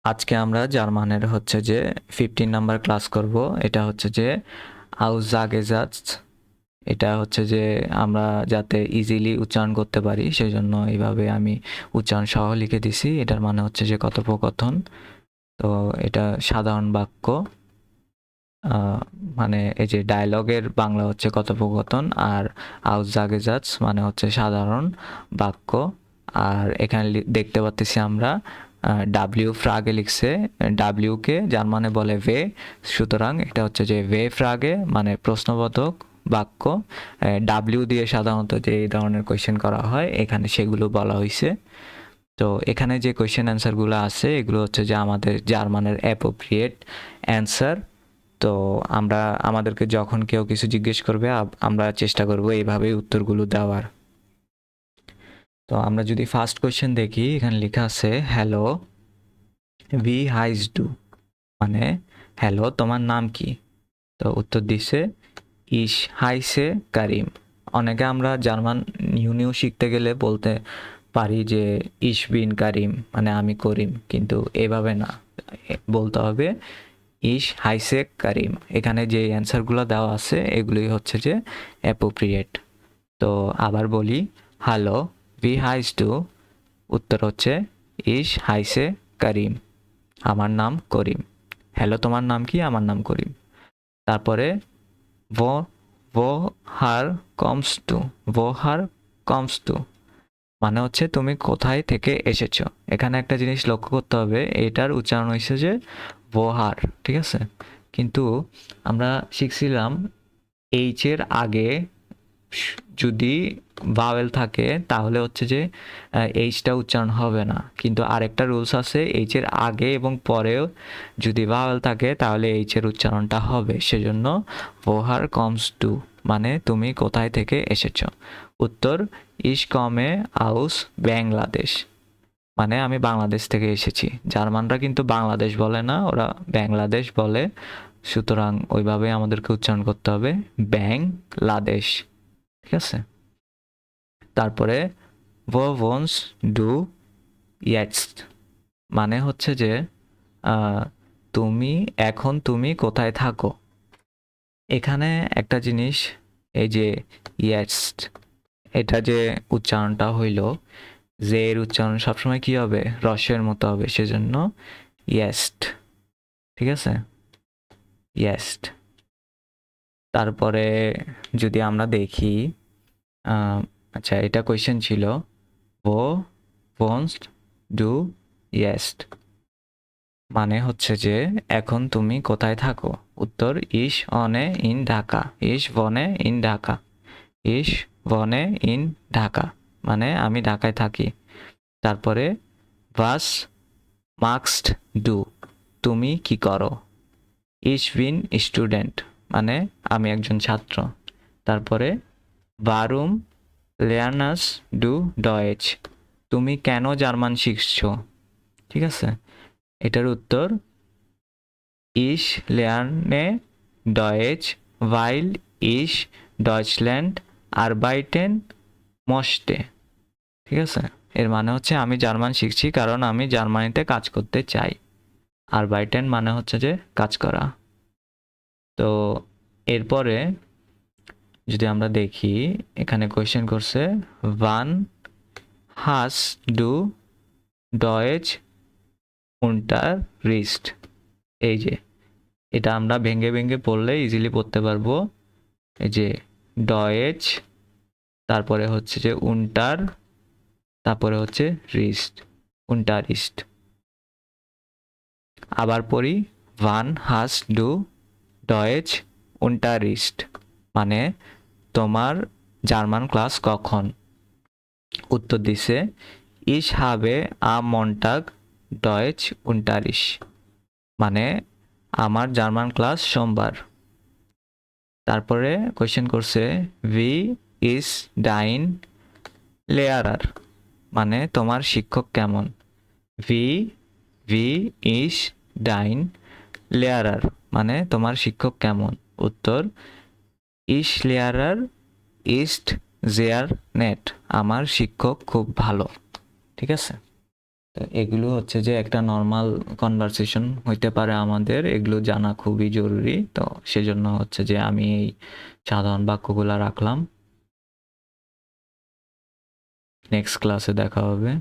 আজকে আমরা জার্মানের হচ্ছে যে 15 নাম্বার ক্লাস করব। এটা হচ্ছে যে আউজাগেজাটস। এটা হচ্ছে যে আমরা যাতে ইজিলি উচ্চারণ করতে পারি সেই জন্য এইভাবে আমি উচ্চারণ সহ লিখে দিছি। এটার মানে হচ্ছে যে কথোপকথন। তো এটা সাধারণ বাক্য। আহ, মানে এই যে ডায়লগের বাংলা হচ্ছে কথোপকথন, আর আউজাগেজাটস মানে হচ্ছে সাধারণ বাক্য। আর এখানে দেখতে পাচ্ছি আমরা ডাব্লিউ ফ্রাগে লিখছে। ডাব্লিউকে জার্মানে বলে ভে, সুতরাং এটা হচ্ছে যে ভে ফ্রাগে মানে প্রশ্নবোধক বাক্য। ডাব্লিউ দিয়ে সাধারণত যে এই ধরনের কোয়েশ্চেন করা হয় এখানে সেগুলো বলা হয়েছে। তো এখানে যে কোয়েশ্চেন অ্যান্সারগুলো আছে এগুলো হচ্ছে যে আমাদের জার্মানের অ্যাপ্রোপ্রিয়েট অ্যান্সার। তো আমরা আমাদেরকে যখন কেউ কিছু জিজ্ঞেস করবে আমরা চেষ্টা করব এইভাবেই উত্তরগুলো দেওয়ার। তো আমরা যদি ফার্স্ট কোয়েশ্চেন দেখি, এখানে লেখা আছে হ্যালো ভি হাইস ডু, মানে হ্যালো তোমার নাম কি। তো উত্তর দিছে ইশ হাইসে কারিম। অনেকে আমরা জার্মান নিউ নিউ শিখতে গেলে বলতে পারি যে ইশ বিন কারিম, মানে আমি করিম, কিন্তু এভাবে না, বলতে হবে ইশ হাইসে কারিম। এখানে যে অ্যান্সারগুলো দেওয়া আছে এগুলোই হচ্ছে যে অ্যাপ্রোপ্রিয়েট। তো আবার বলি, হ্যালো ভি হাইস ডু, উত্তর হচ্ছে ইশ হাইসে কারিম, আমার নাম করিম। হ্যালো তোমার নাম কি, আমার নাম করিম। তারপরে ও ও হার কমস টু, ও হার কমস টু মানে হচ্ছে তুমি কোথায় থেকে এসেছো। এখানে একটা জিনিস লক্ষ্য করতে হবে, এটার উচ্চারণ হয়েছে যে ওহার, ঠিক আছে। কিন্তু আমরা শিখছিলাম এইচ এর আগে যদি ভাওয়েল থাকে তাহলে হচ্ছে যে এইচটা উচ্চারণ হবে না, কিন্তু আরেকটা রুলস আছে, এইচ এর আগে এবং পরেও যদি ভাওয়েল থাকে তাহলে এইচ এর উচ্চারণটা হবে। সেজন্য ওহার কমস টু মানে তুমি কোথায় থেকে এসেছো। উত্তর ইস কমে আউস বাংলাদেশ, মানে আমি বাংলাদেশ থেকে এসেছি। জার্মানরা কিন্তু বাংলাদেশ বলে না, ওরা বাংলাদেশ বলে। সুতরাং ওইভাবে আমাদেরকে উচ্চারণ করতে হবে বাংলাদেশ, ঠিক আছে। তারপরে wo wohnst du jetzt, মানে হচ্ছে যে তুমি এখন তুমি কোথায় থাকো। এখানে একটা জিনিস, এই যে jetzt, এটা যে উচ্চারণটা হইল, যে এর উচ্চারণ সবসময় কি হবে, রসের মতো হবে, সেজন্য ইয়েস্ট, ঠিক আছে, ইয়েস্ট। তারপরে যদি আমরা দেখি, আচ্ছা এটা কোয়েশ্চেন ছিল, ও wohnst du jetzt, মানে হচ্ছে যে এখন তুমি কোথায় থাকো। উত্তর ইস অনে ইন ঢাকা, ইস বনে ইন ঢাকা, ইস বনে ইন ঢাকা মানে আমি ঢাকায় থাকি। তারপরে was magst du, তুমি কি করো। ইস বিন স্টুডেন্ট মানে আমি একজন ছাত্র। তারপরে warum lernst du Deutsch, তুমি কেন জার্মান শিখছো, ঠিক আছে। এটার উত্তর ich lerne Deutsch weil ich Deutschland arbeiten möchte, ঠিক আছে। এর মানে হচ্ছে আমি জার্মান শিখছি কারণ আমি জার্মানিতে কাজ করতে চাই। আরবাইটেন মানে হচ্ছে যে কাজ করা। তো এরপরে যদি আমরা দেখি, এখানে কোয়েশ্চেন করছে ওয়ান হাস ডু ডয়েচ উন্টার রিস্ট। এই যে এটা আমরা ভেঙে ভেঙে পড়লে ইজিলি পড়তে পারবো। এই যে ডয়েচ, তারপরে হচ্ছে যে উন্টার, তারপরে হচ্ছে রিস্ট, উন্টারিস্ট। আবার পড়ি, ওয়ান হাস ডু ডয়েচ উন্টারিস্ট মানে তোমার জার্মান ক্লাস কখন। উত্তর দিছে ইস হাবে আম মন্টাগ ডয়েচ উনটারিশ মানে আমার জার্মান ক্লাস সোমবার। তারপরে কোয়েশ্চেন করছে ভি ইস ডাইন লেয়ারার মানে তোমার শিক্ষক কেমন। ভি ভি ইস ডাইন লেয়ারার মানে তোমার শিক্ষক কেমন। উত্তর ইস লেয়ারার ইস্ট জেয়ার নেট, আমার শিক্ষক খুব ভালো, ঠিক আছে। তো এগুলো হচ্ছে যে একটা নর্মাল কনভারসেশন হইতে পারে আমাদের, এগুলো জানা খুবই জরুরি। তো সেজন্য হচ্ছে যে আমি এই সাধারণ বাক্যগুলো রাখলাম। নেক্সট ক্লাসে দেখা হবে।